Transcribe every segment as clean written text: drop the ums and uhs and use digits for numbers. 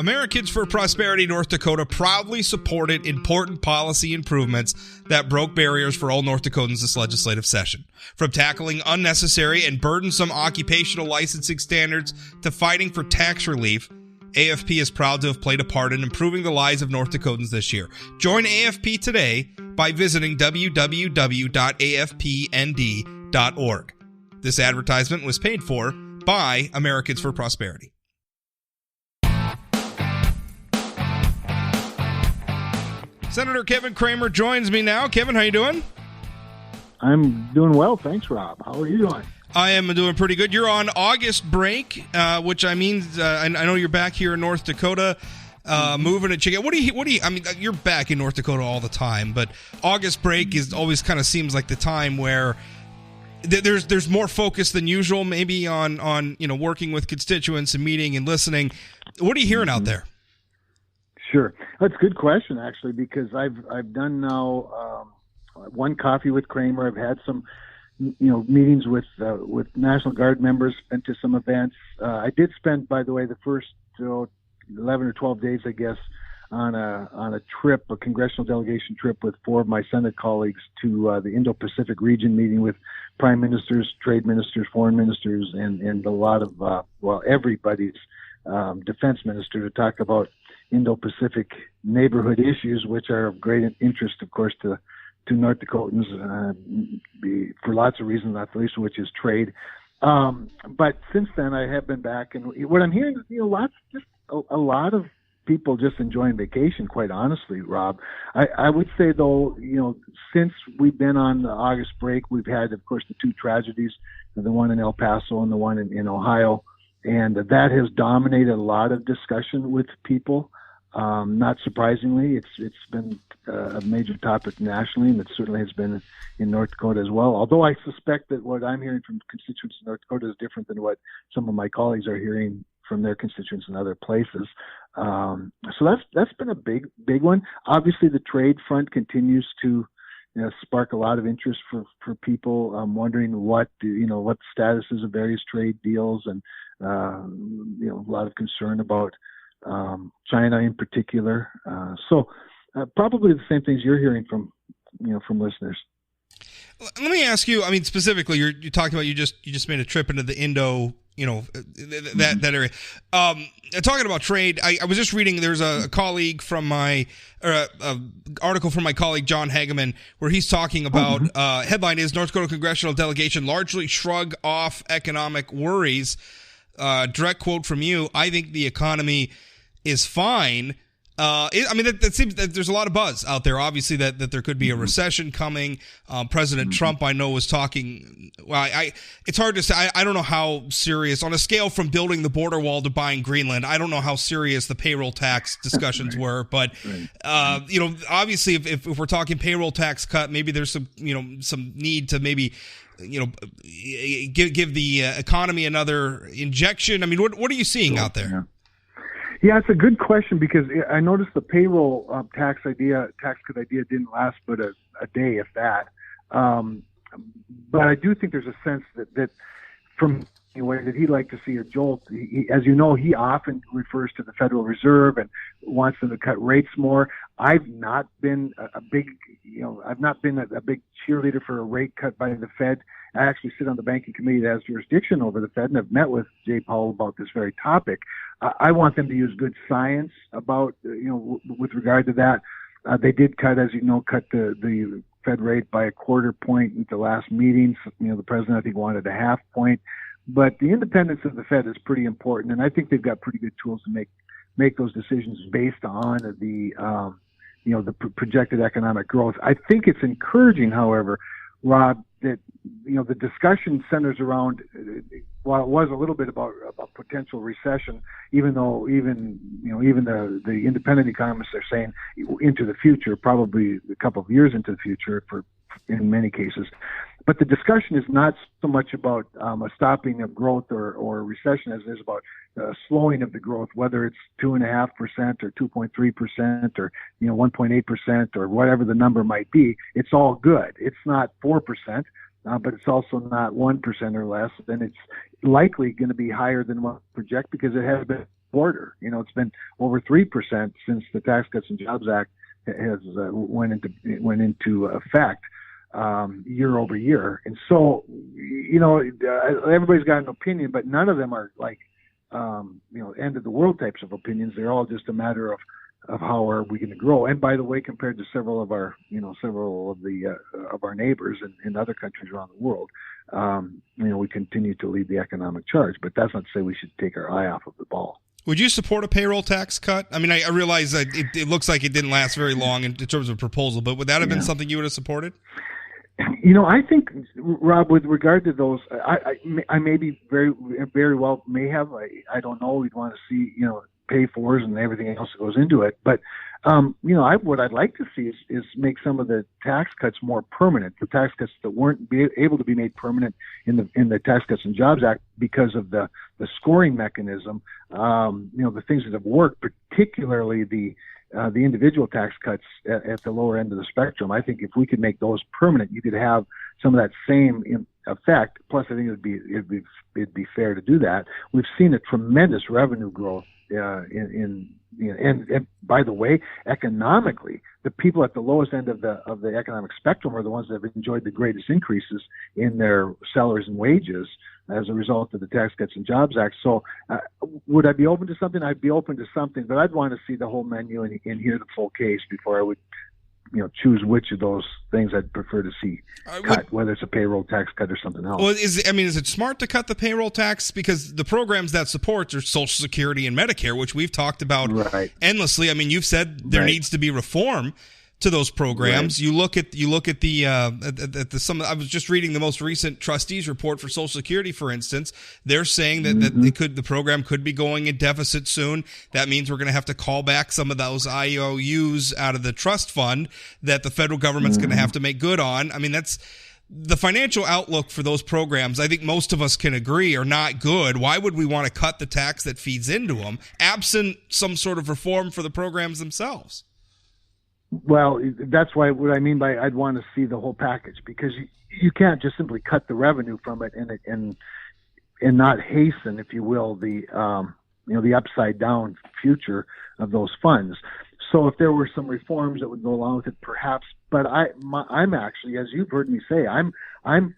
Americans for Prosperity North Dakota proudly supported important policy improvements that broke barriers for all North Dakotans this legislative session. From tackling unnecessary and burdensome occupational licensing standards to fighting for tax relief, AFP is proud to have played a part in improving the lives of North Dakotans this year. Join AFP today by visiting www.afpnd.org. This advertisement was paid for by Americans for Prosperity. Senator Kevin Cramer joins me now. Kevin, how you doing? I'm doing well. Thanks, Rob. How are you doing? I am doing pretty good. You're on August break, which I mean, I know you're back here in North Dakota, moving to Chicago. What do you, I mean, you're back in North Dakota all the time, but August break is always kind of seems like the time where there's more focus than usual, maybe on working with constituents and meeting and listening. What are you hearing out there? Sure, that's a good question actually, because I've done now one coffee with Cramer. I've had some meetings with National Guard members, been to some events. I did spend, by the way, the first 11 or 12 days, I guess, on a trip, a congressional delegation trip with 4 of my Senate colleagues to the Indo-Pacific region, meeting with prime ministers, trade ministers, foreign ministers, and a lot of everybody's defense minister to talk about Indo-Pacific neighborhood issues, which are of great interest, of course, to North Dakotans for lots of reasons, not the least of which is trade. But since then, I have been back, and what I'm hearing is a lot of people just enjoying vacation. Quite honestly, Rob, I would say though, since we've been on the August break, we've had, of course, the 2 tragedies, the one in El Paso and the one in Ohio, and that has dominated a lot of discussion with people. Not surprisingly, it's been a major topic nationally, and it certainly has been in North Dakota as well. Although I suspect that what I'm hearing from constituents in North Dakota is different than what some of my colleagues are hearing from their constituents in other places. So that's been a big one. Obviously, the trade front continues to spark a lot of interest for people wondering what the status is of various trade deals, and a lot of concern about China in particular. So probably the same things you're hearing from listeners. Let me ask you, I mean, specifically, you talked about you just made a trip into the Indo, that area. Talking about trade, I was just reading, there's a colleague from article from my colleague John Hageman, where he's talking about, headline is North Dakota Congressional Delegation largely shrug off economic worries. Direct quote from you, I think the economy is fine. That seems that there's a lot of buzz out there, obviously, that there could be a recession coming. President Trump, I know, was talking. Well, it's hard to say. I don't know how serious, on a scale from building the border wall to buying Greenland, I don't know how serious the payroll tax discussions were. But, obviously, if we're talking payroll tax cut, maybe there's some need to maybe, give the economy another injection. I mean, what are you seeing out there? Yeah, it's a good question, because I noticed the payroll tax cut idea didn't last but a day, if that. But I do think there's a sense that from anyway that he'd like to see a jolt. As you know, he often refers to the Federal Reserve and wants them to cut rates more. I've not been a big cheerleader for a rate cut by the Fed. I actually sit on the banking committee that has jurisdiction over the Fed, and I've met with Jay Powell about this very topic. I want them to use good science about, with regard to that. They did cut the Fed rate by 1/4 point at the last meeting. The president, I think, wanted 1/2 point. But the independence of the Fed is pretty important, and I think they've got pretty good tools to make those decisions based on the projected economic growth. I think it's encouraging, however, Rob, that the discussion centers around, while it was a little bit about potential recession, even though even the independent economists are saying into the future, probably a couple of years into the future in many cases. But the discussion is not so much about a stopping of growth or recession as it is about slowing of the growth, whether it's 2.5% or 2.3% or 1.8% or whatever the number might be. It's all good. It's not 4%, but it's also not 1% or less. And it's likely going to be higher than what we project, because it has been border. It's been over 3% since the Tax Cuts and Jobs Act has went into effect year over year. And so, everybody's got an opinion, but none of them are like, end of the world types of opinions. They're all just a matter of how are we going to grow. And by the way, compared to several of our neighbors in other countries around the world, we continue to lead the economic charge. But that's not to say we should take our eye off of the ball. Would you support a payroll tax cut? I mean, I realize that it looks like it didn't last very long in terms of proposal, but would that have been something you would have supported? I think, Rob, with regard to those, I may be very, very well may have. I don't know. We'd want to see, pay fors and everything else that goes into it. But, what I'd like to see is make some of the tax cuts more permanent. The tax cuts that weren't able to be made permanent in the Tax Cuts and Jobs Act because of the scoring mechanism. The things that have worked, particularly the individual tax cuts at the lower end of the spectrum. I think if we could make those permanent, you could have some of that same effect. Plus, I think it'd be fair to do that. We've seen a tremendous revenue growth and by the way, economically, the people at the lowest end of the economic spectrum are the ones that have enjoyed the greatest increases in their salaries and wages as a result of the Tax Cuts and Jobs Act. So would I be open to something? I'd be open to something, but I'd want to see the whole menu and hear the full case before I would choose which of those things I'd prefer to see cut, whether it's a payroll tax cut or something else. Well, is it smart to cut the payroll tax? Because the programs that support are Social Security and Medicare, which we've talked about endlessly. I mean, you've said there needs to be reform to those programs. You look at the some. I was just reading the most recent trustees report for Social Security, for instance. They're saying that the program could be going in deficit soon. That means we're going to have to call back some of those IOUs out of the trust fund that the federal government's going to have to make good on. I mean, that's the financial outlook for those programs. I think most of us can agree are not good. Why would we want to cut the tax that feeds into them, absent some sort of reform for the programs themselves? Well, that's why what I mean by I'd want to see the whole package, because you can't just simply cut the revenue from it and not hasten, if you will, the upside down future of those funds. So if there were some reforms that would go along with it, perhaps. But I'm actually, as you've heard me say, I'm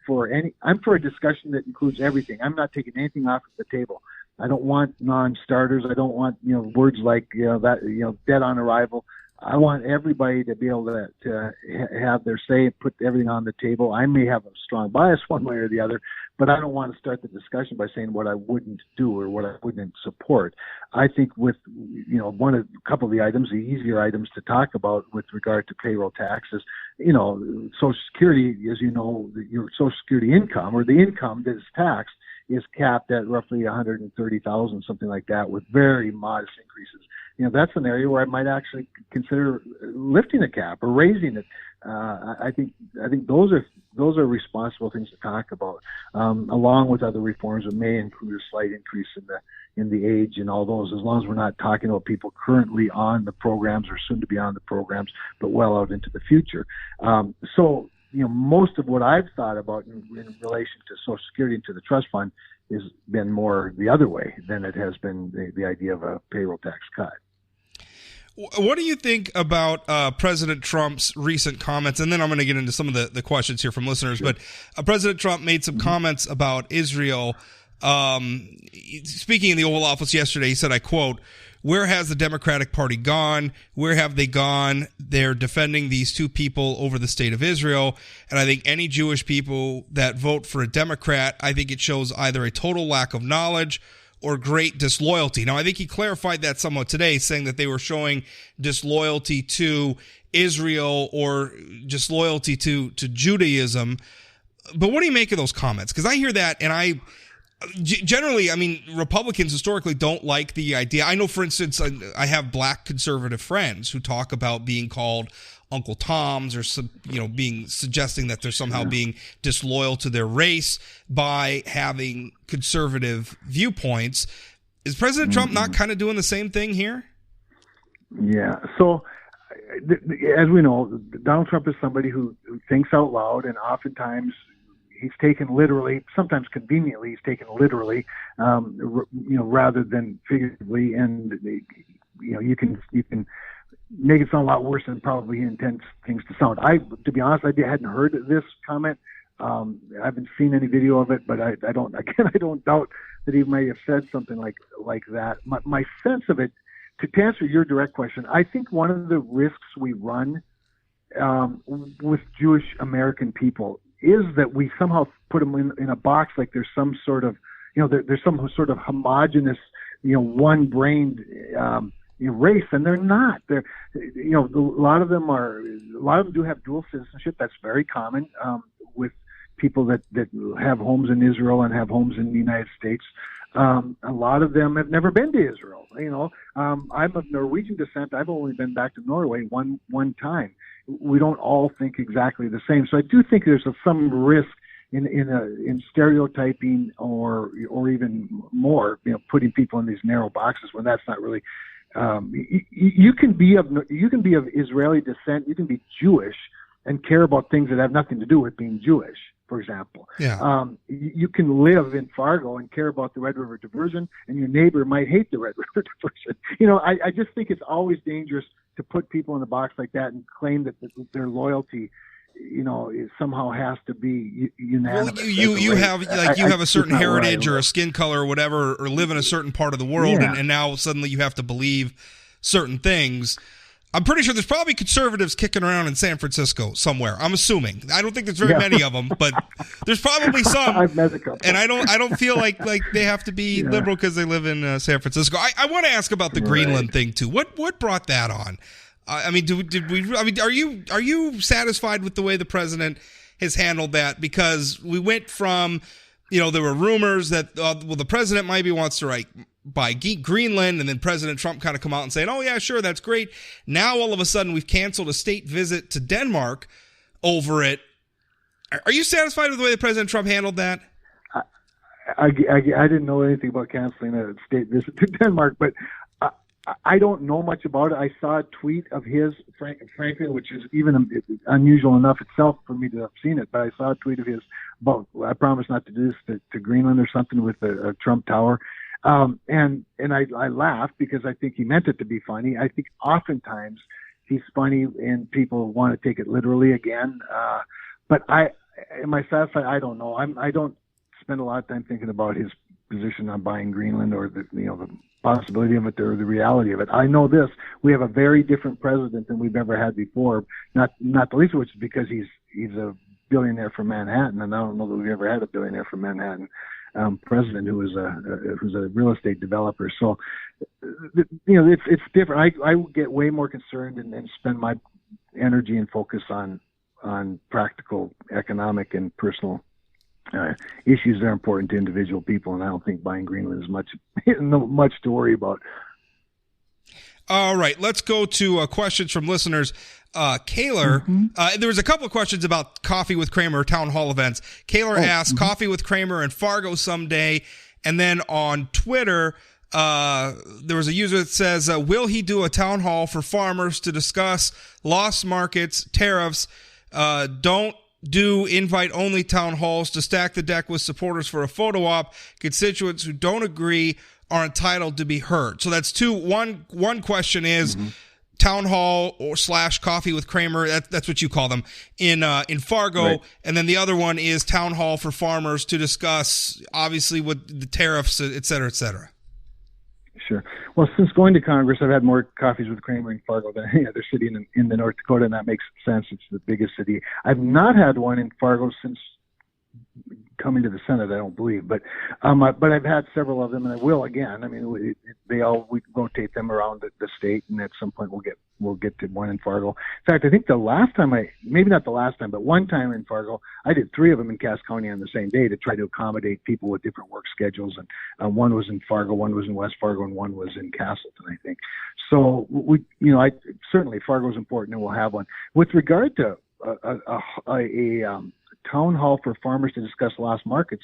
for a discussion that includes everything. I'm not taking anything off the table. I don't want non-starters. I don't want words like dead on arrival. I want everybody to be able to have their say and put everything on the table. I may have a strong bias one way or the other, but I don't want to start the discussion by saying what I wouldn't do or what I wouldn't support. I think with a couple of the items, the easier items to talk about with regard to payroll taxes, Social Security, as you know, your Social Security income or the income that is taxed is capped at roughly $130,000, something like that, with very modest increases. That's an area where I might actually consider lifting the cap or raising it. I think those are responsible things to talk about, along with other reforms that may include a slight increase in the age and all those, as long as we're not talking about people currently on the programs or soon to be on the programs, but well out into the future. Most of what I've thought about in relation to Social Security and to the trust fund has been more the other way than it has been the idea of a payroll tax cut. What do you think about President Trump's recent comments? And then I'm going to get into some of the questions here from listeners. Sure. But President Trump made some comments about Israel. Speaking in the Oval Office yesterday, he said, I quote, "Where has the Democratic Party gone? Where have they gone? They're defending these two people over the state of Israel. And I think any Jewish people that vote for a Democrat, I think it shows either a total lack of knowledge or great disloyalty." Now, I think he clarified that somewhat today, saying that they were showing disloyalty to Israel or disloyalty to Judaism. But what do you make of those comments? Because I hear that, and generally, I mean, Republicans historically don't like the idea. I know, for instance, I have black conservative friends who talk about being called Uncle Toms or suggesting that they're somehow being disloyal to their race by having conservative viewpoints. Is President Trump not kind of doing the same thing here? Yeah. So, as we know, Donald Trump is somebody who thinks out loud, and oftentimes he's taken literally. Sometimes conveniently, he's taken literally, rather than figuratively. And you can make it sound a lot worse than probably he intends things to sound. To be honest, I hadn't heard this comment. I haven't seen any video of it, but I don't doubt that he may have said something like that. My sense of it, to answer your direct question, I think one of the risks we run with Jewish American people is that we somehow put them in a box, like there's some sort of, there's some sort of homogenous, one-brained race, and they're not. They're, a lot of them do have dual citizenship. That's very common with people that have homes in Israel and have homes in the United States. A lot of them have never been to Israel. I'm of Norwegian descent. I've only been back to Norway one time. We don't all think exactly the same. So I do think there's some risk in stereotyping or even more, putting people in these narrow boxes when that's not really. You can be of Israeli descent. You can be Jewish and care about things that have nothing to do with being Jewish. For example, you can live in Fargo and care about the Red River diversion, and your neighbor might hate the Red River diversion. I just think it's always dangerous to put people in a box like that and claim that their loyalty, somehow has to be unanimous. Well, you have a certain heritage or a skin color or whatever, or live in a certain part of the world, and now suddenly you have to believe certain things. I'm pretty sure there's probably conservatives kicking around in San Francisco somewhere. I'm assuming. I don't think there's very many of them, but there's probably some. I've met a couple. And I don't feel like they have to be liberal because they live in San Francisco. I want to ask about the Greenland thing too. What brought that on? Are you satisfied with the way the president has handled that? Because we went from, there were rumors that the president maybe wants to buy Greenland, and then President Trump kind of come out and saying, oh yeah, sure, that's great. Now all of a sudden we've canceled a state visit to Denmark over it. Are you satisfied with the way that President Trump handled that? I didn't know anything about canceling a state visit to Denmark, but I don't know much about it. I saw a tweet of his, frankly, which is even unusual enough itself for me to have seen it, but I saw a tweet of his about, I promise not to do this to Greenland or something with a Trump Tower. And I laughed because I think he meant it to be funny. I think oftentimes he's funny and people want to take it literally again. But am I satisfied? I don't know. I don't spend a lot of time thinking about his position on buying Greenland or the possibility of it or the reality of it. I know this: we have a very different president than we've ever had before. Not the least of which is because he's a billionaire from Manhattan, and I don't know that we've ever had a billionaire from Manhattan president who's a real estate developer. So, it's different. I get way more concerned and spend my energy and focus on practical, economic, and personal issues that are important to individual people. And I don't think buying Greenland is much to worry about. All right, let's go to questions from listeners. Kaylor, there was a couple of questions about Coffee with Cramer town hall events. Kaylor asked, Coffee with Cramer in Fargo someday. And then on Twitter, there was a user that says, will he do a town hall for farmers to discuss lost markets, tariffs? Don't do invite-only town halls to stack the deck with supporters for a photo op. Constituents who don't agree are entitled to be heard. So that's two. One question is town hall or / Coffee with Cramer. That's what you call them in Fargo. Right. And then the other one is town hall for farmers to discuss, obviously, with the tariffs, et cetera, et cetera. Sure. Well, since going to Congress, I've had more coffees with Cramer in Fargo than any other city in the North Dakota, and that makes sense. It's the biggest city. I've not had one in Fargo since coming to the Senate, I don't believe, but I've had several of them, and I will again. I mean, we rotate them around the state, and at some point we'll get to one in Fargo. In fact, I think the last time maybe not the last time, but one time in Fargo, I did 3 of them in Cass County on the same day to try to accommodate people with different work schedules, and one was in Fargo, one was in West Fargo, and one was in Castleton, I think. So certainly Fargo is important, and we'll have one. With regard to a town hall for farmers to discuss lost markets,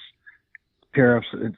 tariffs, and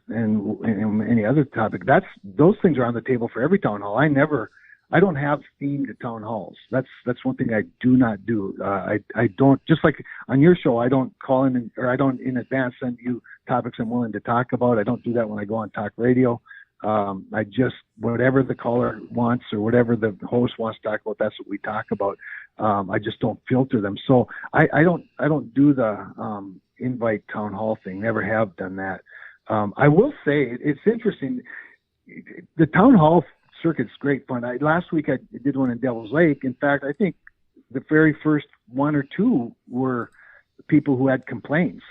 any other topic, those things are on the table for every town hall. I never I don't have themed town halls. That's one thing I do not do. I don't, just like on your show, I don't call in, or I don't in advance send you topics I'm willing to talk about. I don't do that when I go on talk radio. I just, whatever the caller wants or whatever the host wants to talk about, that's what we talk about. I just don't filter them. So I don't do the invite town hall thing. Never have done that. I will say it's interesting. The town hall circuit's great fun. Last week I did one in Devil's Lake. In fact, I think the very first one or two were people who had complaints.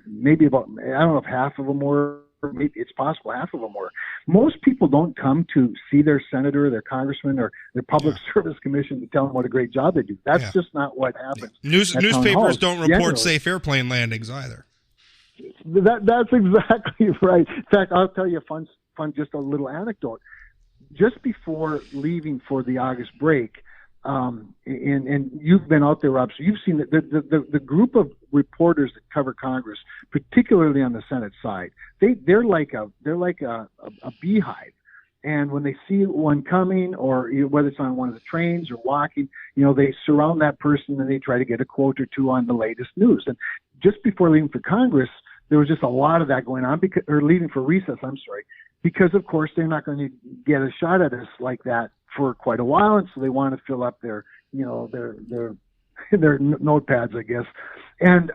Maybe about, I don't know if half of them were, maybe it's possible half of them were. Most people don't come to see their senator, their congressman, or their public service commission to tell them what a great job they do. That's just not what happens. Newspapers don't report safe airplane landings either. That's exactly right. In fact, I'll tell you a fun, just a little anecdote. Just before leaving for the August break, and you've been out there, Rob, so you've seen the group of reporters that cover Congress, particularly on the Senate side. They're like a beehive, and when they see one coming, or whether it's on one of the trains or walking, they surround that person and they try to get a quote or two on the latest news. And just before leaving for Congress, there was just a lot of that going on, or leaving for recess, because of course they're not going to get a shot at us like that for quite a while, and so they want to fill up their notepads, I guess. And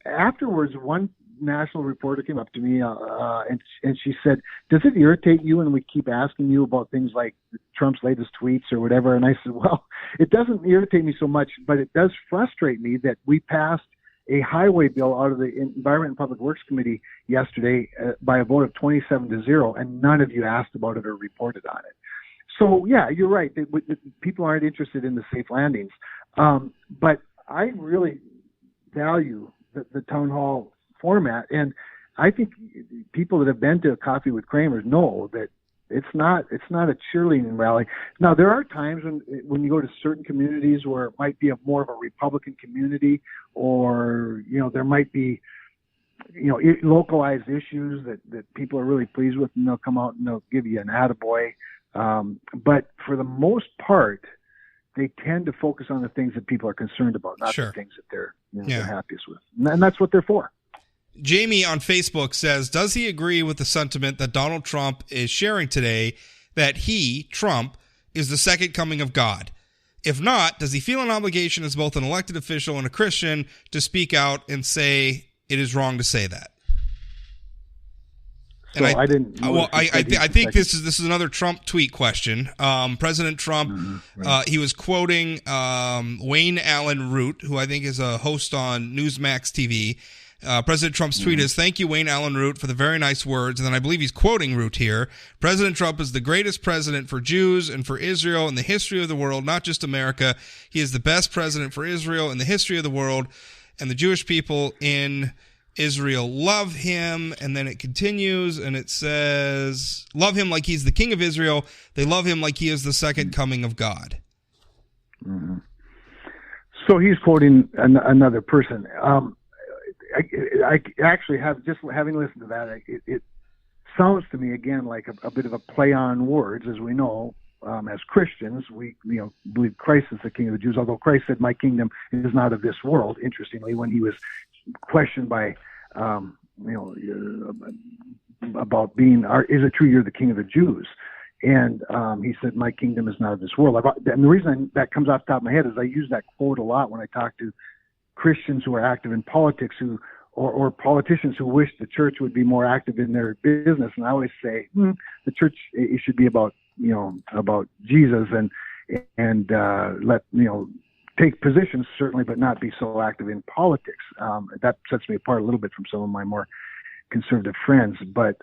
afterwards, one national reporter came up to me and she said, "Does it irritate you when we keep asking you about things like Trump's latest tweets or whatever?" And I said, "Well, it doesn't irritate me so much, but it does frustrate me that we passed a highway bill out of the Environment and Public Works Committee yesterday by a vote of 27-0, and none of you asked about it or reported on it." So, yeah, you're right. People aren't interested in the safe landings. But I really value the town hall format, and I think people that have been to a Coffee with Cramer know that it's not a cheerleading rally. Now, there are times when you go to certain communities where it might be more of a Republican community, or there might be localized issues that people are really pleased with, and they'll come out and they'll give you an attaboy. But for the most part, they tend to focus on the things that people are concerned about, not the things that they're happiest with, and that's what they're for. Jamie on Facebook says, does he agree with the sentiment that Donald Trump is sharing today, that he, Trump, is the second coming of God? If not, does he feel an obligation as both an elected official and a Christian to speak out and say it is wrong to say that? So I didn't. I think this is another Trump tweet question. President Trump, he was quoting Wayne Allen Root, who I think is a host on Newsmax TV. President Trump's tweet is, "Thank you, Wayne Allen Root, for the very nice words." And then I believe he's quoting Root here. "President Trump is the greatest president for Jews and for Israel in the history of the world, not just America. He is the best president for Israel in the history of the world, and the Jewish people in Israel love him." And then it continues and it says, "Love him like he's the king of Israel. They love him like he is the second coming of God." Mm-hmm. So he's quoting another person. I actually have, just having listened to that, it sounds to me again like a bit of a play on words. As we know, as Christians, we believe Christ is the King of the Jews. Although Christ said, "My kingdom is not of this world." Interestingly, when he was questioned by about being, is it true you're the King of the Jews? And he said, "My kingdom is not of this world." And the reason that comes off the top of my head is I use that quote a lot when I talk to Christians who are active in politics, or politicians who wish the church would be more active in their business. And I always say, the church, it should be about Jesus and let take positions certainly, but not be so active in politics. That sets me apart a little bit from some of my more conservative friends. But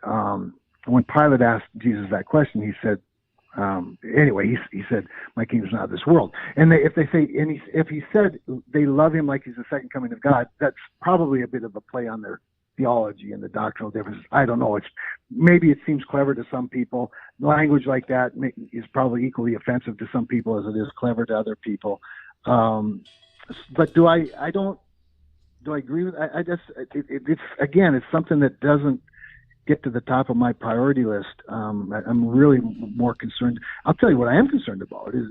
when Pilate asked Jesus that question, he said, he said, "My kingdom is not of this world." And if he said they love him like he's the second coming of God, that's probably a bit of a play on their theology and the doctrinal differences. I don't know. Maybe it seems clever to some people. Language like that is probably equally offensive to some people as it is clever to other people. But do I agree with? It's something that doesn't. get to the top of my priority list. I'm really more concerned. I'll tell you what I am concerned about is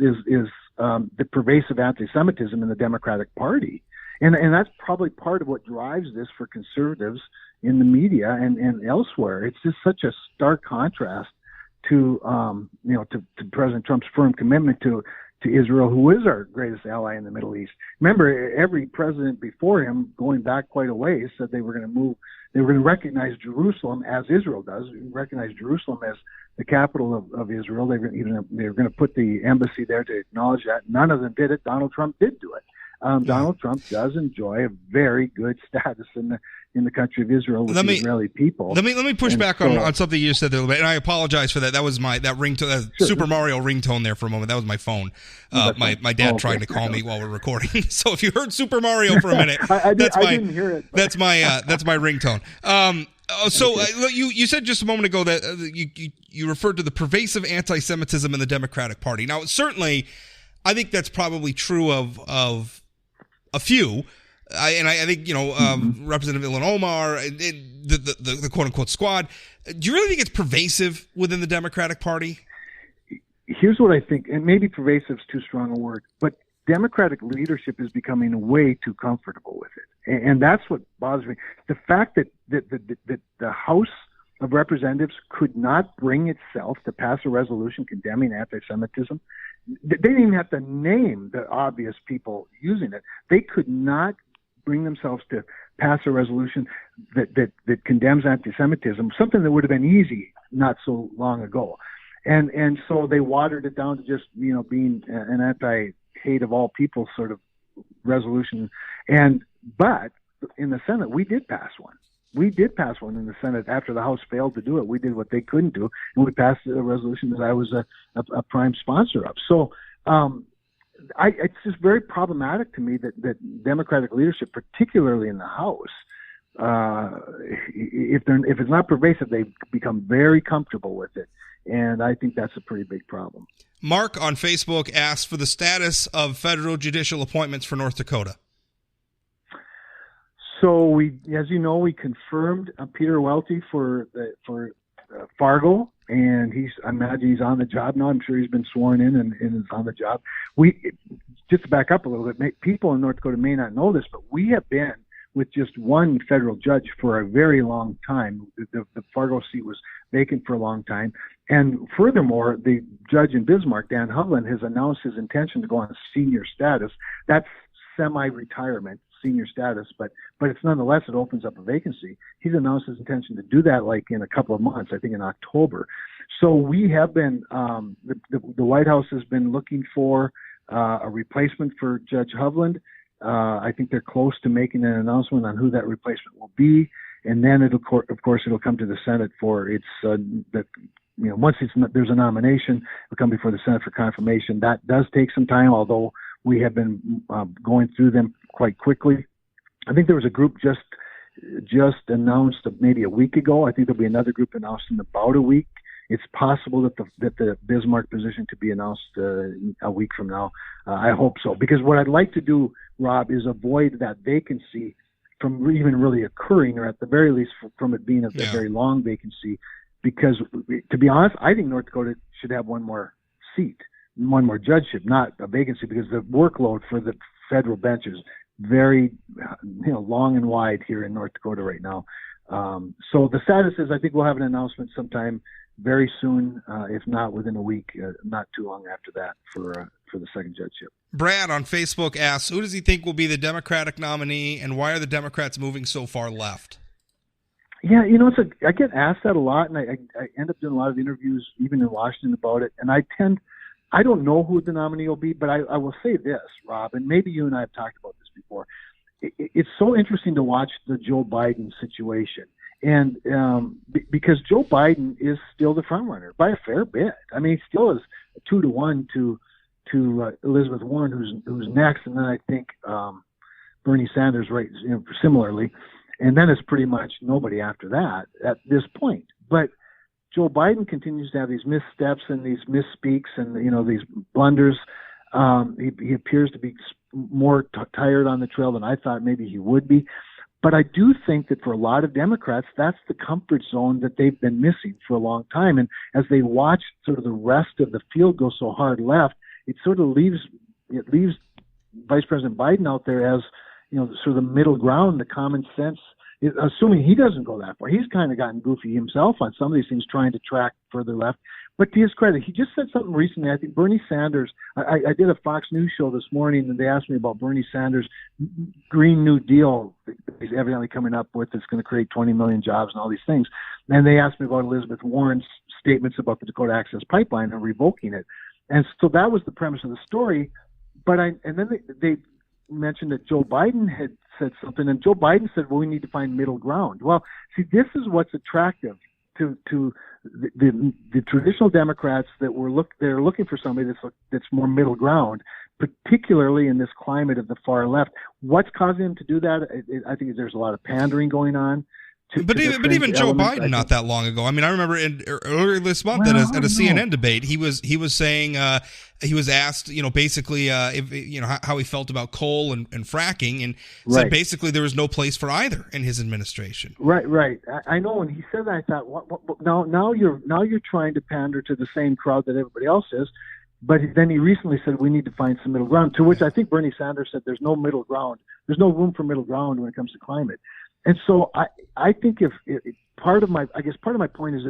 the pervasive anti-Semitism in the Democratic Party. And that's probably part of what drives this for conservatives in the media and elsewhere. It's just such a stark contrast to President Trump's firm commitment to Israel, who is our greatest ally in the Middle East. Remember, every president before him, going back quite a ways, said they were going to recognize Jerusalem as Israel does, recognize Jerusalem as the capital of Israel. They were going to put the embassy there to acknowledge that. None of them did it. Donald Trump did do it. Donald Trump does enjoy a very good status in the country of Israel with the Israeli people. Let me push back on something you said there a little bit, and I apologize for that. That was that ringtone, Super Mario ringtone there for a moment. That was my phone. My dad trying to call me while we're recording. So if you heard Super Mario for a minute, I didn't hear it. That's my ringtone. You said just a moment ago that you referred to the pervasive anti-Semitism in the Democratic Party. Now, certainly, I think that's probably true of a few, I think Representative Ilhan Omar, the quote unquote squad. Do you really think it's pervasive within the Democratic Party? Here's what I think, and maybe pervasive is too strong a word, but Democratic leadership is becoming way too comfortable with it, and that's what bothers me. The fact that the House of Representatives could not bring itself to pass a resolution condemning anti-Semitism. They didn't even have to name the obvious people using it. They could not bring themselves to pass a resolution that condemns anti-Semitism, something that would have been easy not so long ago. And so they watered it down to just, being an anti-hate of all people sort of resolution. But in the Senate, we did pass one. We did pass one in the Senate after the House failed to do it. We did what they couldn't do, and we passed a resolution that I was a prime sponsor of. So it's just very problematic to me that Democratic leadership, particularly in the House, if it's not pervasive, they become very comfortable with it. And I think that's a pretty big problem. Mark on Facebook asked for the status of federal judicial appointments for North Dakota. So as you know, we confirmed Peter Welty for Fargo, and I imagine he's on the job now. I'm sure he's been sworn in and is on the job. Just to back up a little bit, people in North Dakota may not know this, but we have been with just one federal judge for a very long time. The Fargo seat was vacant for a long time. And furthermore, the judge in Bismarck, Dan Hovland, has announced his intention to go on senior status. That's semi-retirement, senior status, but it's nonetheless, it opens up a vacancy. He's announced his intention to do that like in a couple of months, I think in October. So we have been, the White House has been looking for a replacement for Judge Hovland. I think they're close to making an announcement on who that replacement will be. And then it'll come to the Senate for its, once there's a nomination, it'll come before the Senate for confirmation. That does take some time, although we have been going through them quite quickly. I think there was a group just announced maybe a week ago. I think there'll be another group announced in about a week. It's possible that the Bismarck position could be announced a week from now. I hope so, because what I'd like to do, Rob, is avoid that vacancy from even really occurring, or at the very least from it being a very long vacancy. Because to be honest, I think North Dakota should have one more seat, one more judgeship, not a vacancy, because the workload for the federal bench is very, long and wide here in North Dakota right now. So the status is, I think we'll have an announcement sometime very soon, if not within a week, not too long after that for the second judgeship. Brad on Facebook asks, who does he think will be the Democratic nominee, and why are the Democrats moving so far left? Yeah, I get asked that a lot, and I end up doing a lot of interviews, even in Washington, about it. And I don't know who the nominee will be, but I will say this, Rob, and maybe you and I have talked about this before. It's so interesting to watch the Joe Biden situation. And because Joe Biden is still the front runner by a fair bit. I mean, he still is 2-1 to Elizabeth Warren, who's next, and then I think Bernie Sanders, right, similarly, and then it's pretty much nobody after that at this point. But Joe Biden continues to have these missteps and these misspeaks and these blunders. He appears to be more tired on the trail than I thought maybe he would be. But I do think that for a lot of Democrats, that's the comfort zone that they've been missing for a long time. And as they watch sort of the rest of the field go so hard left, it sort of leaves Vice President Biden out there as, sort of the middle ground, the common sense, assuming he doesn't go that far. He's kind of gotten goofy himself on some of these things, trying to track further left. But to his credit, he just said something recently. I think Bernie Sanders, I did a Fox News show this morning, and they asked me about Bernie Sanders' Green New Deal that he's evidently coming up with that's going to create 20 million jobs and all these things. And they asked me about Elizabeth Warren's statements about the Dakota Access Pipeline and revoking it. And so that was the premise of the story. And then they mentioned that Joe Biden had said something, and Joe Biden said, well, we need to find middle ground. Well, see, this is what's attractive to the traditional Democrats they're looking for somebody that's more middle ground, particularly in this climate of the far left. What's causing them to do that? I think there's a lot of pandering going on. But even Joe Biden not that long ago. I mean, I remember earlier this month at a CNN debate, he was saying he was asked, basically if how he felt about coal and fracking, and said basically there was no place for either in his administration. Right. I know when he said that, I thought, what now you're trying to pander to the same crowd that everybody else is. But then he recently said we need to find some middle ground. To which I think Bernie Sanders said there's no middle ground. There's no room for middle ground when it comes to climate. And so I think if part of my point is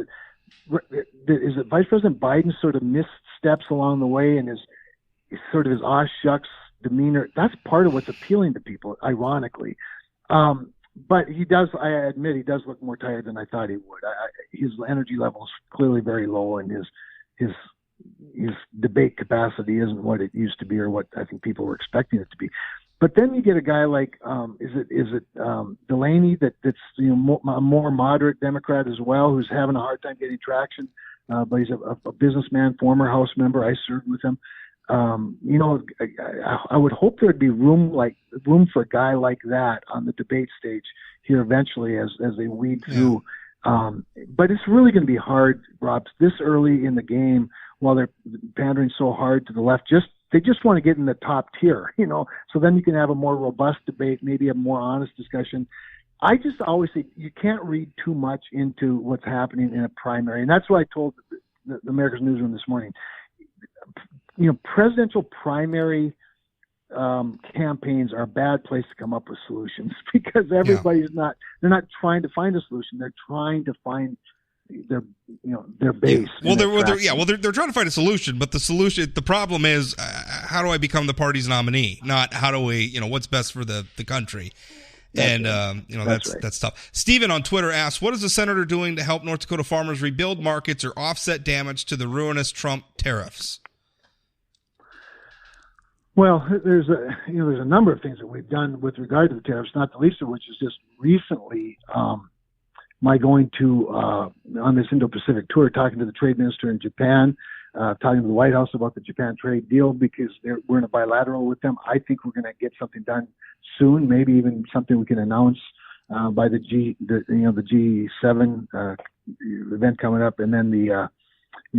that Vice President Biden sort of missteps along the way and his sort of his aw shucks demeanor. That's part of what's appealing to people, ironically. But I admit he does look more tired than I thought he would. His energy level is clearly very low, and his debate capacity isn't what it used to be or what I think people were expecting it to be. But then you get a guy like, is it Delaney that's a more moderate Democrat as well, who's having a hard time getting traction, but he's a businessman, former House member. I served with him. I would hope there'd be room for a guy like that on the debate stage here eventually as they weed through. But it's really going to be hard, Rob, this early in the game while they're pandering so hard to the left. They just want to get in the top tier, so then you can have a more robust debate, maybe a more honest discussion. I just always say you can't read too much into what's happening in a primary. And that's what I told the America's Newsroom this morning. Presidential primary campaigns are a bad place to come up with solutions because everybody's they're not trying to find a solution. They're trying to find their base. Well, they're trying to find a solution, but the problem is how do I become the party's nominee? Not how do we, what's best for the country. That's tough. Stephen on Twitter asks, what is the senator doing to help North Dakota farmers rebuild markets or offset damage to the ruinous Trump tariffs? Well, there's a number of things that we've done with regard to the tariffs, not the least of which is just recently my going to on this Indo-Pacific tour, talking to the trade minister in Japan, talking to the White House about the Japan trade deal because we're in a bilateral with them. I think we're going to get something done soon, maybe even something we can announce by the G7 event coming up, and then the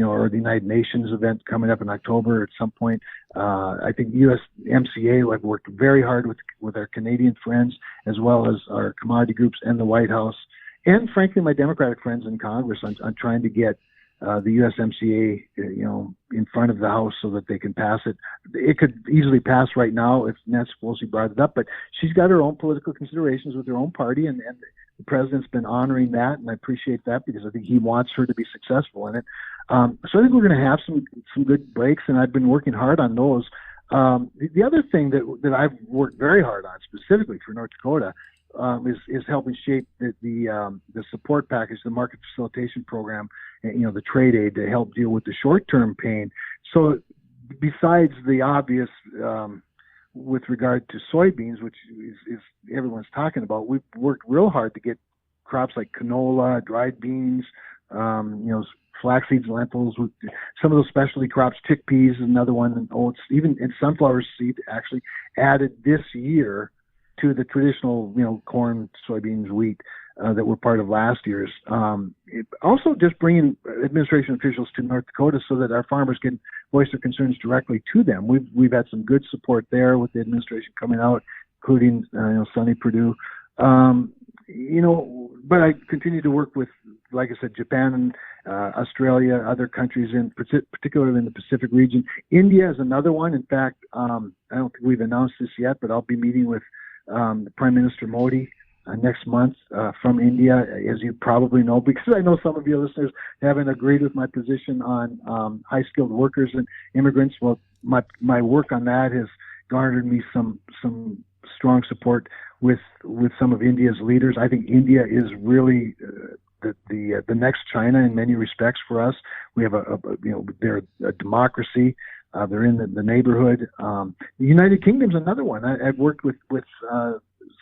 or the United Nations event coming up in October at some point. I think USMCA have worked very hard with our Canadian friends as well as our commodity groups and the White House, and frankly my Democratic friends in Congress on trying to get the USMCA in front of the House so that they can pass it. It could easily pass right now if Nancy Pelosi brought it up, but she's got her own political considerations with her own party, and the president's been honoring that, and I appreciate that because I think he wants her to be successful in it. So I think we're going to have some good breaks, and I've been working hard on those. The other thing that I've worked very hard on specifically for North Dakota is helping shape the support package, the market facilitation program, and, the trade aid to help deal with the short-term pain. So besides the obvious with regard to soybeans, which is everyone's talking about, we've worked real hard to get crops like canola, dried beans, flax seeds, lentils, with some of those specialty crops, chickpeas is another one, and oats, even and sunflower seed actually added this year to the traditional, corn, soybeans, wheat that were part of last year's. Also just bringing administration officials to North Dakota so that our farmers can voice their concerns directly to them. We've had some good support there with the administration coming out, including Sonny Perdue But I continue to work with, like I said, Japan and Australia, other countries, particularly in the Pacific region. India is another one. In fact, I don't think we've announced this yet, but I'll be meeting with Prime Minister Modi next month from India, as you probably know, because I know some of your listeners haven't agreed with my position on high-skilled workers and immigrants. Well, my work on that has garnered me some strong support with some of India's leaders. I think India is really the next China in many respects for us. We have they're a democracy. They're in the neighborhood. The United Kingdom's another one. I've worked with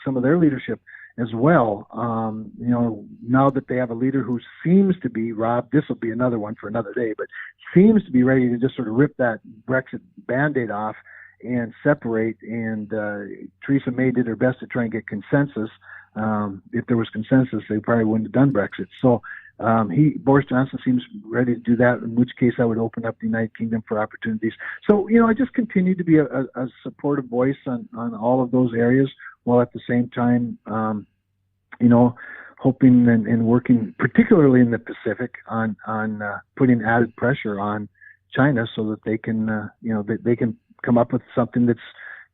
some of their leadership as well. Now that they have a leader who seems to be, Rob, this will be another one for another day, but seems to be ready to just sort of rip that Brexit Band-Aid off and separate. And Theresa May did her best to try and get consensus. If there was consensus, they probably wouldn't have done Brexit. So Boris Johnson seems ready to do that, in which case I would open up the United Kingdom for opportunities. So, I just continue to be a supportive voice on all of those areas, while at the same time, hoping and working, particularly in the Pacific, on putting added pressure on China so that they can, they can come up with something that's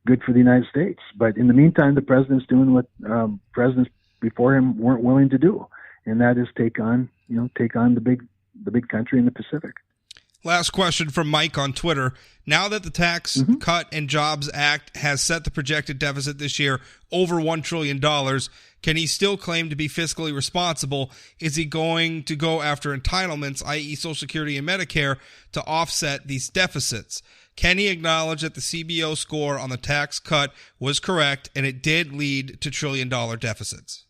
good for the United States. But in the meantime, the president's doing what presidents before him weren't willing to do, and that is take on the big country in the Pacific. Last question from Mike on Twitter. Now that the Tax Cut and Jobs Act has set the projected deficit this year over $1 trillion, can he still claim to be fiscally responsible? Is he going to go after entitlements, i.e. Social Security and Medicare, to offset these deficits? Can he acknowledge that the CBO score on the tax cut was correct and it did lead to trillion-dollar deficits?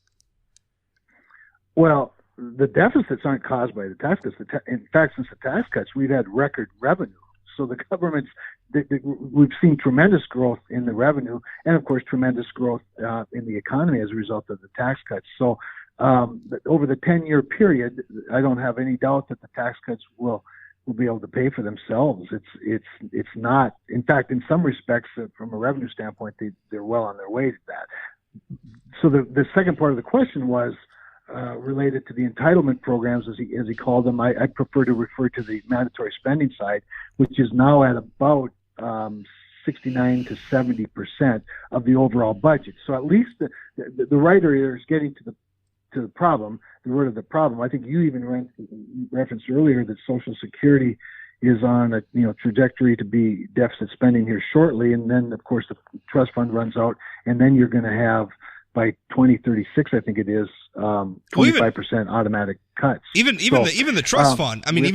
Well, the deficits aren't caused by the tax cuts. In fact, since the tax cuts, we've had record revenue. So the government's, we've seen tremendous growth in the revenue, and of course, tremendous growth in the economy as a result of the tax cuts. So over the 10-year period, I don't have any doubt that the tax cuts will be able to pay for themselves. It's not. In fact, in some respects, from a revenue standpoint, they're well on their way to that. So the second part of the question was related to the entitlement programs, as he called them. I prefer to refer to the mandatory spending side, which is now at about 69 to 70% of the overall budget. So at least the writer here is getting to the problem, the root of the problem. I think you even referenced earlier that Social Security is on a trajectory to be deficit spending here shortly, and then of course the trust fund runs out, and then you're going to have by 2036, I think it is 25% automatic cuts. Even the trust fund. I mean,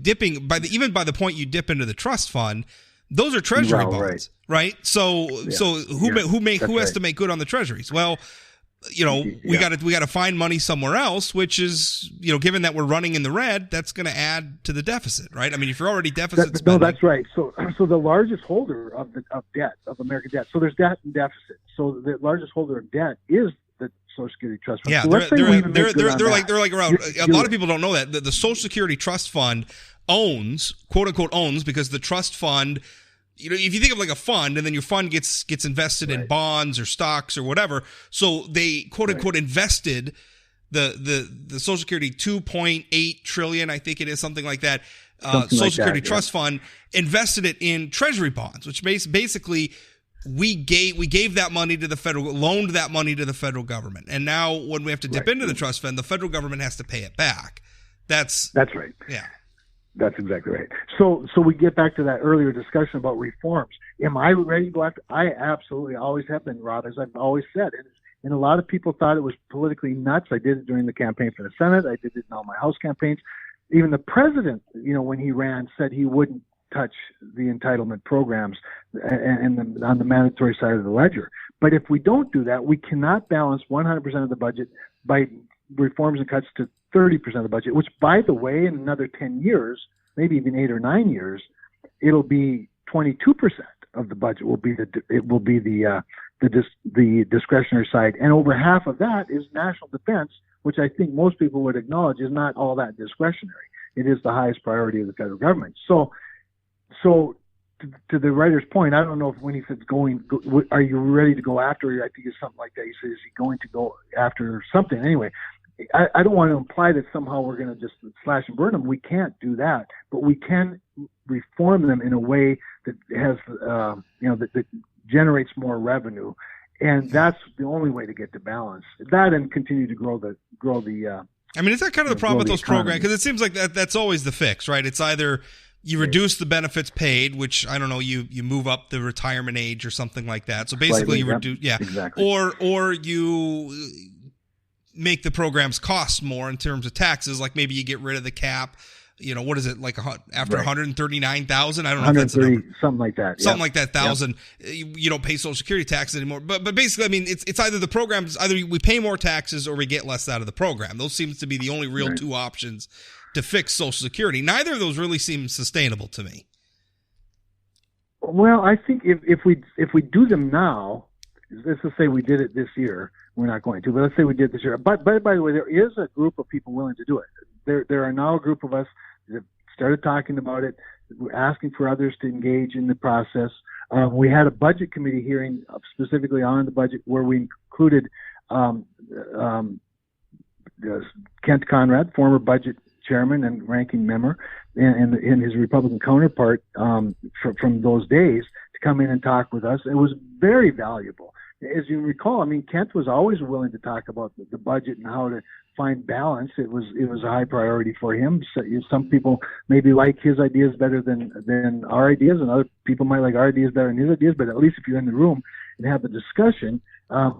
dipping by the point you dip into the trust fund, those are treasury bonds, right? So who has to make good on the treasuries? Well, we got to find money somewhere else, which is, given that we're running in the red, that's going to add to the deficit, right? I mean, if you're already deficit spending. No, that's right. So the largest holder of debt, of American debt. So there's debt and deficit. So the largest holder of debt is the Social Security Trust Fund. Yeah, so they're like around. A lot of people don't know that the Social Security Trust Fund owns, quote unquote, because the trust fund. If you think of like a fund, and then your fund gets invested in bonds or stocks or whatever, so they quote unquote invested the Social Security 2.8 trillion, I think it is, something like that. Social Security Trust Fund invested it in treasury bonds, which basically we gave that money to the loaned that money to the federal government, and now when we have to dip into the trust fund, the federal government has to pay it back. That's right. Yeah. That's exactly right. So we get back to that earlier discussion about reforms. Am I ready to go after? I absolutely always have been, Rod, as I've always said. And a lot of people thought it was politically nuts. I did it during the campaign for the Senate. I did it in all my House campaigns. Even the president, when he ran, said he wouldn't touch the entitlement programs and on the mandatory side of the ledger. But if we don't do that, we cannot balance 100% of the budget by reforms and cuts to 30% of the budget, which, by the way, in another 10 years, maybe even 8 or 9 years, it'll be 22% of the budget will be the discretionary side, and over half of that is national defense, which I think most people would acknowledge is not all that discretionary. It is the highest priority of the federal government. So to the writer's point, I don't know if when he says are you ready to go after? I think it's something like that. He says, is he going to go after something? Anyway, I don't want to imply that somehow we're going to just slash and burn them. We can't do that, but we can reform them in a way that has, that generates more revenue, and that's the only way to get to balance. That and continue to grow the. I mean, is that kind of the problem with those programs? Because it seems like that's always the fix, right? It's either you reduce the benefits paid, which I don't know, you move up the retirement age or something like that. So basically, you reduce, exactly. or you make the programs cost more in terms of taxes. Like maybe you get rid of the cap. What is it like after 139,000? I don't know if that's the number. Something like that. Something like that thousand. You don't pay Social Security taxes anymore. But basically, I mean, it's either the programs, either we pay more taxes or we get less out of the program. Those seems to be the only real two options to fix Social Security. Neither of those really seem sustainable to me. Well, I think if we do them now, let's just say we did it this year. We're not going to, but let's say we did this year. But by the way, there is a group of people willing to do it. There are now a group of us that started talking about it. We're asking for others to engage in the process. We had a budget committee hearing specifically on the budget where we included Kent Conrad, former budget chairman and ranking member, and his Republican counterpart from those days to come in and talk with us. It was very valuable. As you recall, I mean, Kent was always willing to talk about the budget and how to find balance. It was a high priority for him. So, some people maybe like his ideas better than our ideas, and other people might like our ideas better than his ideas. But at least if you're in the room and have the discussion,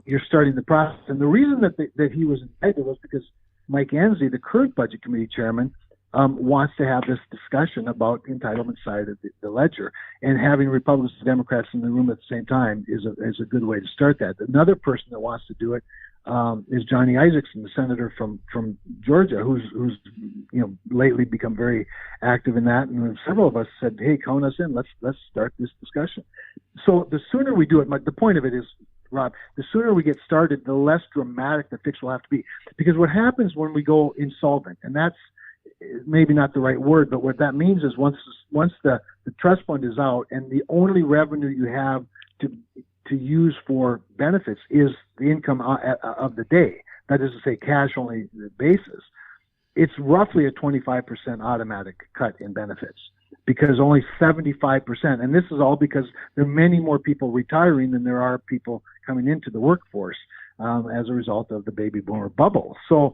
you're starting the process. And the reason that he was invited was because Mike Ansley, the current budget committee chairman, wants to have this discussion about the entitlement side of the ledger, and having Republicans and Democrats in the room at the same time is a good way to start that. Another person that wants to do it is Johnny Isakson, the senator from Georgia, who's lately become very active in that. And several of us said, "Hey, count us in. Let's start this discussion." So the sooner we do it, the point of it is, Rob, the sooner we get started, the less dramatic the fix will have to be. Because what happens when we go insolvent, and that's maybe not the right word, but what that means is once the trust fund is out and the only revenue you have to use for benefits is the income of the day, that is to say cash only basis, it's roughly a 25% automatic cut in benefits, because only 75%, and this is all because there are many more people retiring than there are people coming into the workforce as a result of the baby boomer bubble. So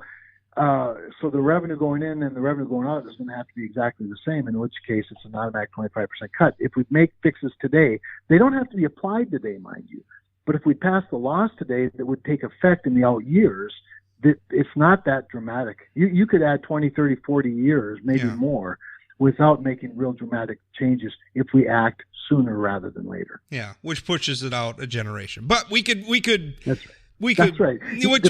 the revenue going in and the revenue going out is going to have to be exactly the same, in which case it's an automatic 25% cut. If we make fixes today, they don't have to be applied today, mind you. But if we pass the laws today that would take effect in the out years, it's not that dramatic. You could add 20, 30, 40 years, maybe more, without making real dramatic changes if we act sooner rather than later. Yeah, which pushes it out a generation. But we could. That's right. That's right. Which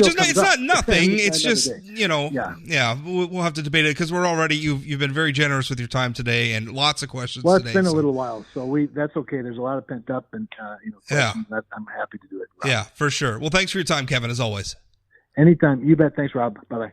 is not, it's not nothing. It's just, we'll have to debate it, because we're already, you've been very generous with your time today and lots of questions today. Well, it's been a little while, so that's okay. There's a lot of pent up and, questions that I'm happy to do it. Rob. Yeah, for sure. Well, thanks for your time, Kevin, as always. Anytime. You bet. Thanks, Rob. Bye-bye.